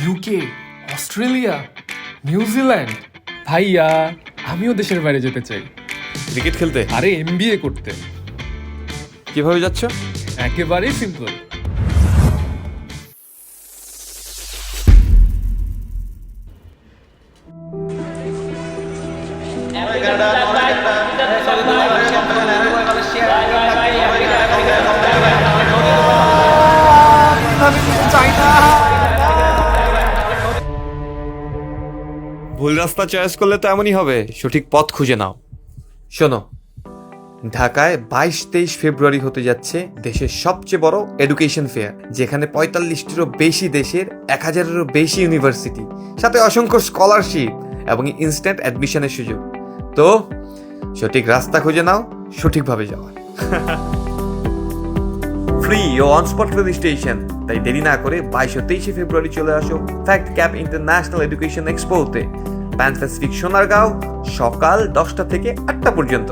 UK, Australia, New Zealand. ভাইয়া, আমিও দেশের বাইরে যেতে চাই। ক্রিকেট খেলতে? আরে এমবিএ করতে। কিভাবে যাচ্ছ? একেবারেই সিম্পল। ভুল রাস্তা চয়েস করলে তো এমনই হবে, সঠিক পথ খুঁজে নাও। শোনো, ঢাকায় 22-23 ফেব্রুয়ারি হতে যাচ্ছে দেশের সবচেয়ে বড় এডুকেশন ফেয়ার, যেখানে 45টিরও বেশি দেশের 1000-এরও বেশি ইউনিভার্সিটি, সাথে অসংখ্য স্কলারশিপ এবং ইনস্ট্যান্ট অ্যাডমিশনের সুযোগ। তো সঠিক রাস্তা খুঁজে নাও, সঠিকভাবে যাওয়ার। ফ্রি ও অনস্পট রেজিস্ট্রেশন, তাই দেরি না করে 22 ও 23 ফেব্রুয়ারি চলে আসো ফ্যাক্ট ক্যাপ ইন্টারন্যাশনাল এডুকেশন এক্সপোতে, প্যান প্যাসিফিক সোনারগাঁও, সকাল 10টা থেকে 8টা পর্যন্ত।